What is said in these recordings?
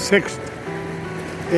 6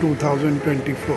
2024.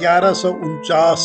1149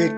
1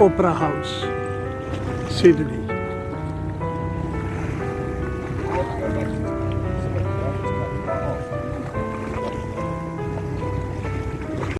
opener house Sydney.